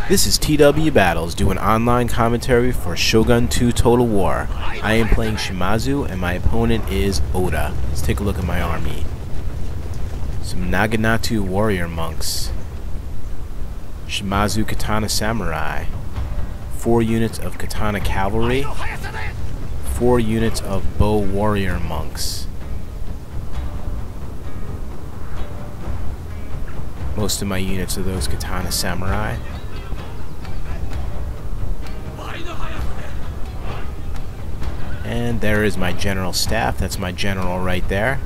This is TW Battles doing online commentary for Shogun 2 Total War. I am playing Shimazu and my opponent is Oda. Let's take a look at my army. Some Naginata warrior monks. Shimazu katana samurai. 4 units of katana cavalry. 4 units of bow warrior monks. Most of my units are those katana samurai. And there is my general staff. That's my general right there.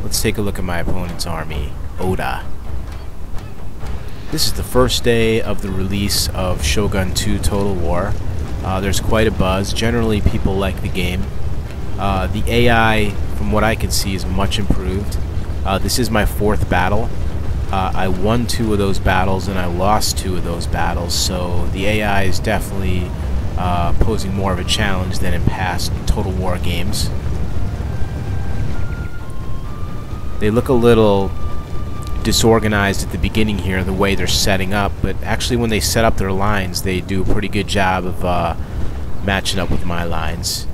Let's take a look at my opponent's army, Oda. This is the first day of the release of Shogun 2 Total War. There's quite a buzz. Generally, people like the game. The AI, from what I can see, is much improved. This is my 4th battle. I won 2 of those battles and I lost 2 of those battles, so the AI is definitely posing more of a challenge than in past Total War games. They look a little disorganized at the beginning here, the way they're setting up, but actually when they set up their lines, they do a pretty good job of matching up with my lines.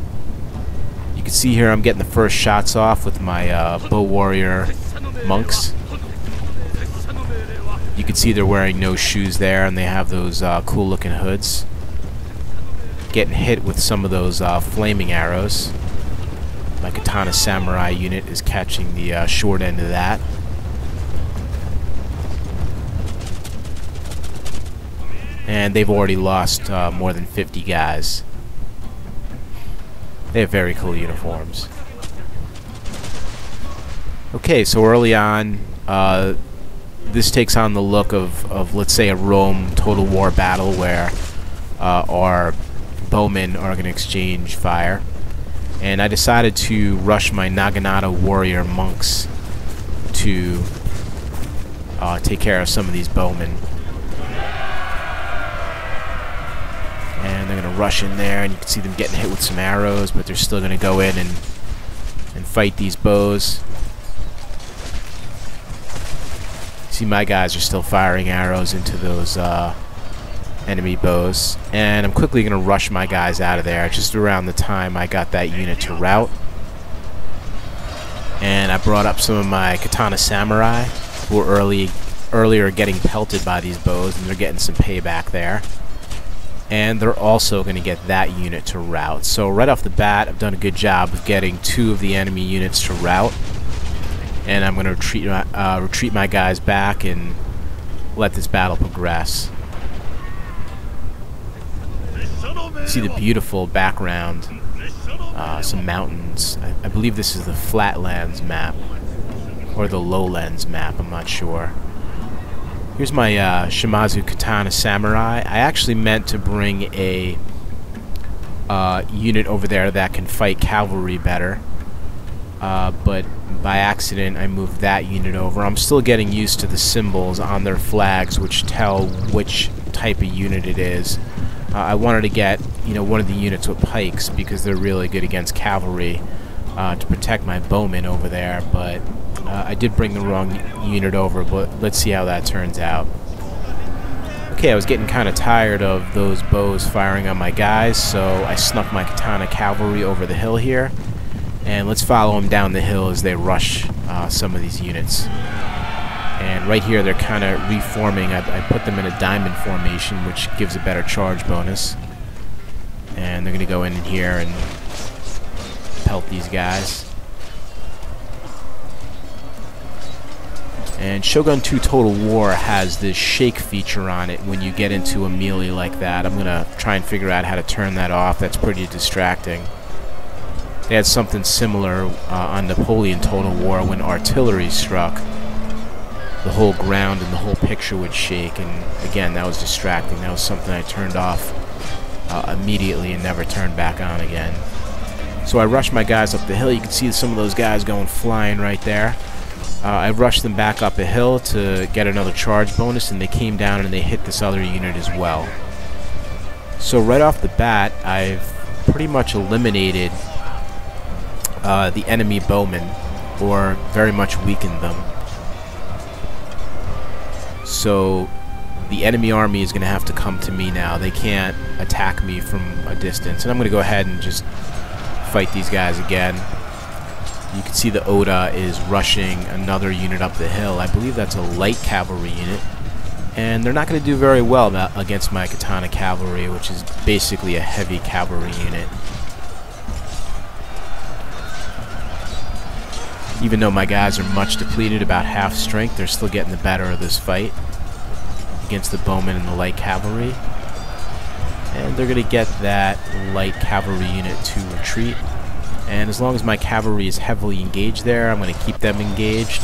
You can see here I'm getting the first shots off with my bow warrior monks. You can see they're wearing no shoes there, and they have those cool looking hoods. Getting hit with some of those flaming arrows. My katana samurai unit is catching the short end of that. And they've already lost more than 50 guys. They have very cool uniforms. Okay, so early on, this takes on the look of let's say, a Rome Total War battle where our bowmen are going to exchange fire. And I decided to rush my Naginata warrior monks to take care of some of these bowmen. And they're going to rush in there, and you can see them getting hit with some arrows, but they're still going to go in and fight these bows. See, my guys are still firing arrows into those enemy bows, and I'm quickly going to rush my guys out of there just around the time I got that unit to rout. And I brought up some of my katana samurai who were earlier getting pelted by these bows, and they're getting some payback there. And they're also going to get that unit to rout. So right off the bat, I've done a good job of getting 2 of the enemy units to rout. And I'm going to retreat my guys back and let this battle progress. See the beautiful background, some mountains. I believe this is the Flatlands map, or the Lowlands map, I'm not sure. Here's my Shimazu katana samurai. I actually meant to bring a unit over there that can fight cavalry better, but by accident I moved that unit over. I'm still getting used to the symbols on their flags which tell which type of unit it is. I wanted to get, one of the units with pikes because they're really good against cavalry to protect my bowmen over there, but I did bring the wrong unit over, but let's see how that turns out. Okay, I was getting kind of tired of those bows firing on my guys, so I snuck my katana cavalry over the hill here, and let's follow them down the hill as they rush some of these units. And right here they're kind of reforming. I put them in a diamond formation, which gives a better charge bonus. And they're going to go in here and pelt these guys. And Shogun 2 Total War has this shake feature on it when you get into a melee like that. I'm going to try and figure out how to turn that off. That's pretty distracting. They had something similar on Napoleon Total War when artillery struck. The whole ground and the whole picture would shake, and again, that was distracting. That was something I turned off immediately and never turned back on again. So I rushed my guys up the hill. You can see some of those guys going flying right there. I rushed them back up a hill to get another charge bonus, and they came down and they hit this other unit as well. So right off the bat, I've pretty much eliminated the enemy bowmen, or very much weakened them. So the enemy army is going to have to come to me now. They can't attack me from a distance. And I'm going to go ahead and just fight these guys again. You can see the Oda is rushing another unit up the hill. I believe that's a light cavalry unit. And they're not going to do very well against my katana cavalry, which is basically a heavy cavalry unit. Even though my guys are much depleted, about half strength, they're still getting the better of this fight against the bowmen and the light cavalry. And they're going to get that light cavalry unit to retreat. And as long as my cavalry is heavily engaged there, I'm going to keep them engaged.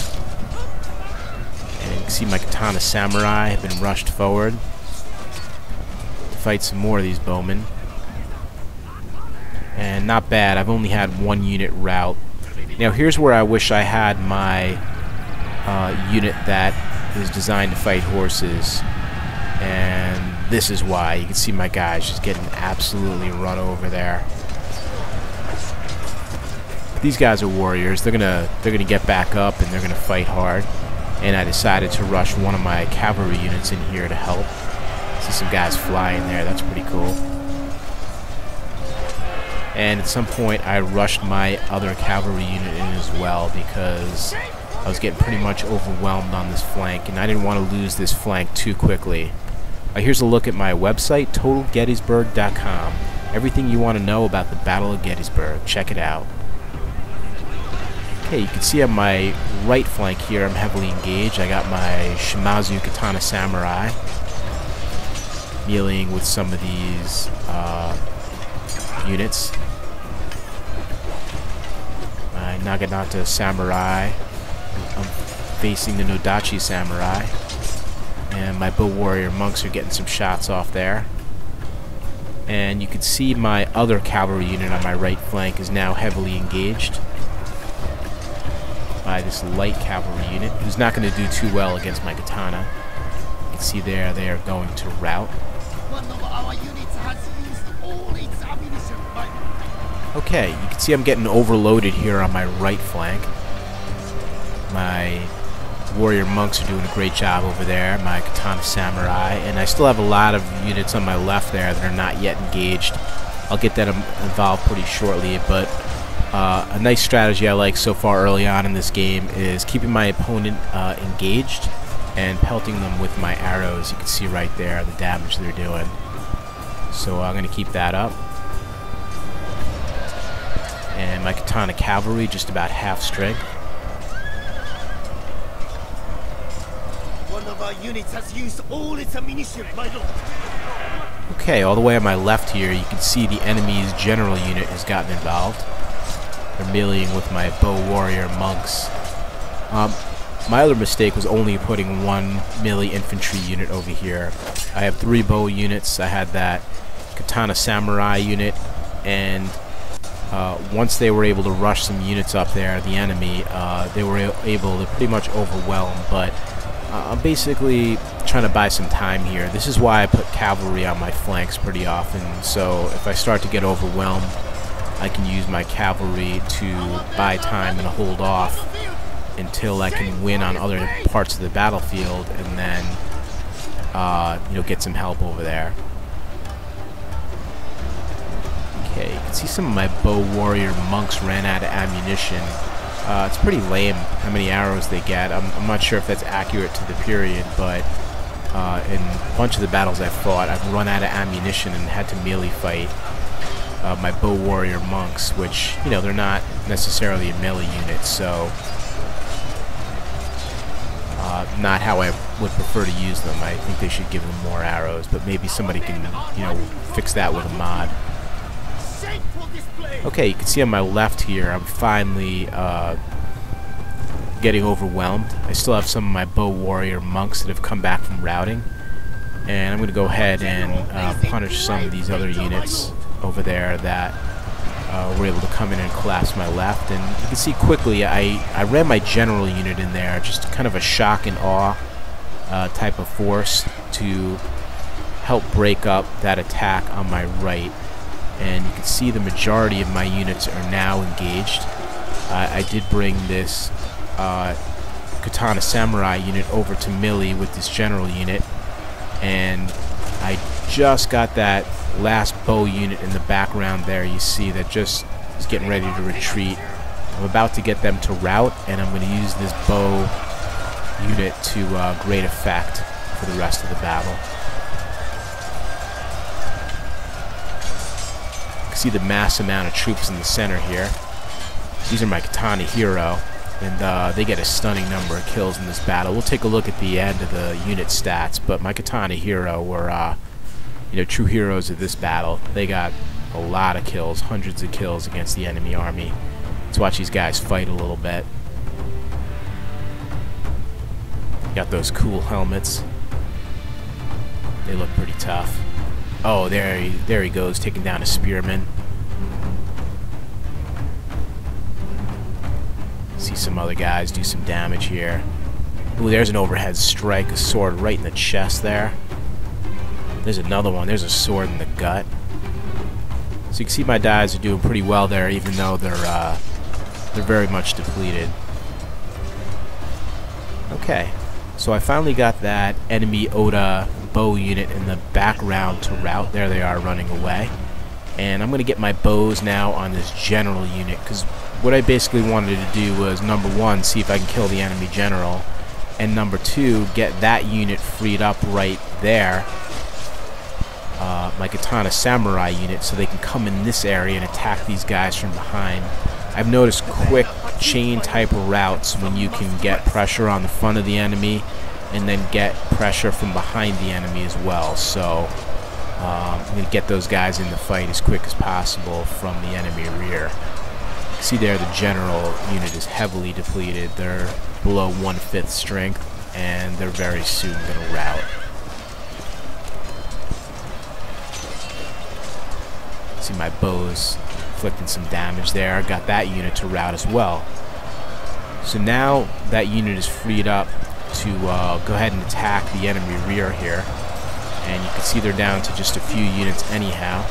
And you can see my katana samurai have been rushed forward to fight some more of these bowmen. And not bad, I've only had one unit rout. Now here's where I wish I had my unit that is designed to fight horses. And this is why. You can see my guys just getting absolutely run over there. These guys are warriors. They're gonna get back up and they're gonna fight hard. And I decided to rush one of my cavalry units in here to help. See some guys flying there. That's pretty cool. And at some point I rushed my other cavalry unit in as well because I was getting pretty much overwhelmed on this flank and I didn't want to lose this flank too quickly. Here's a look at my website, totalgettysburg.com. Everything you want to know about the Battle of Gettysburg. Check it out. Okay, you can see on my right flank here I'm heavily engaged. I got my Shimazu katana samurai meleeing with some of these units. My Naginata samurai. I'm facing the Nodachi samurai. And my bow warrior monks are getting some shots off there. And you can see my other cavalry unit on my right flank is now heavily engaged by this light cavalry unit, who's not going to do too well against my katana. You can see there they are going to rout. Okay, you can see I'm getting overloaded here on my right flank. My warrior monks are doing a great job over there, my katana samurai, and I still have a lot of units on my left there that are not yet engaged. I'll get that involved pretty shortly, but a nice strategy I like so far early on in this game is keeping my opponent engaged and pelting them with my arrows. You can see right there the damage they're doing. So I'm going to keep that up. And my katana cavalry just about half strength. One of our units has used all its ammunition, my lord. Okay, all the way on my left here, you can see the enemy's general unit has gotten involved. They're meleeing with my bow warrior monks. My other mistake was only putting one melee infantry unit over here. I have 3 bow units. I had that katana samurai unit, and once they were able to rush some units up there, the enemy, they were able to pretty much overwhelm, but I'm basically trying to buy some time here. This is why I put cavalry on my flanks pretty often, so if I start to get overwhelmed, I can use my cavalry to buy time and hold off until I can win on other parts of the battlefield, and then get some help over there. Okay, you can see some of my bow warrior monks ran out of ammunition. It's pretty lame how many arrows they get. I'm not sure if that's accurate to the period, but in a bunch of the battles I've fought, I've run out of ammunition and had to melee fight my bow warrior monks, which, they're not necessarily a melee unit, so not how I would prefer to use them. I think they should give them more arrows, but maybe somebody can, fix that with a mod. Okay, you can see on my left here, I'm finally getting overwhelmed. I still have some of my bow warrior monks that have come back from routing, and I'm going to go ahead and punish some of these other units over there that were able to come in and collapse my left. And you can see quickly I ran my general unit in there, just kind of a shock and awe type of force to help break up that attack on my right. And you can see the majority of my units are now engaged. I did bring this katana samurai unit over to melee with this general unit, And I just got that last bow unit in the background there. You see that just is getting ready to retreat. I'm about to get them to rout, and I'm going to use this bow unit to great effect for the rest of the battle. You can see the mass amount of troops in the center here. These are my Katana Hero, and they get a stunning number of kills in this battle. We'll take a look at the end of the unit stats, but my Katana Hero were true heroes of this battle. They got a lot of kills, hundreds of kills against the enemy army. Let's watch these guys fight a little bit. Got those cool helmets. They look pretty tough. Oh, there he goes, taking down a spearman. See some other guys do some damage here. Ooh, there's an overhead strike, a sword right in the chest there. There's another one. There's a sword in the gut. So you can see my guys are doing pretty well there, even though they're very much depleted. Okay, so I finally got that enemy Oda bow unit in the background to rout. There they are running away. And I'm going to get my bows now on this general unit, because what I basically wanted to do was, number one, see if I can kill the enemy general, and number two, get that unit freed up right there, my Katana Samurai unit, so they can come in this area and attack these guys from behind. I've noticed quick chain type of routes when you can get pressure on the front of the enemy and then get pressure from behind the enemy as well. So I'm going to get those guys in the fight as quick as possible from the enemy rear. See there, the general unit is heavily depleted. They're below 1/5 strength, and they're very soon going to rout. See my bows inflicting some damage there. Got that unit to rout as well. So now that unit is freed up to go ahead and attack the enemy rear here. And you can see they're down to just a few units anyhow.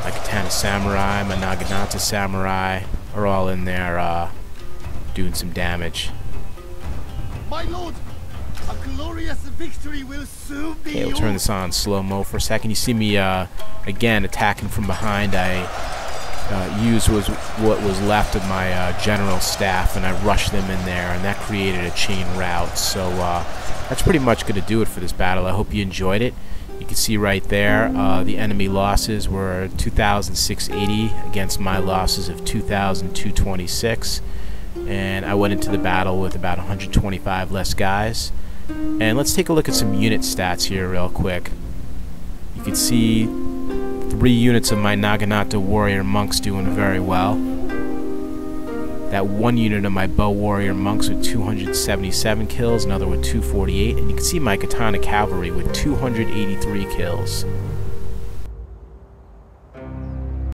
My Katana Samurai, my Naginata Samurai are all in there doing some damage. My lord, a glorious victory will soon be Okay, we'll turn this on slow-mo for a second. You see me again attacking from behind. I used what was left of my general staff, and I rushed them in there, and that created a chain rout. So that's pretty much going to do it for this battle. I hope you enjoyed it. You can see right there the enemy losses were 2,680 against my losses of 2,226, and I went into the battle with about 125 less guys. And let's take a look at some unit stats here real quick. You can see 3 units of my Naginata warrior monks doing very well. That 1 unit of my bow warrior monks with 277 kills, another with 248, and you can see my Katana cavalry with 283 kills.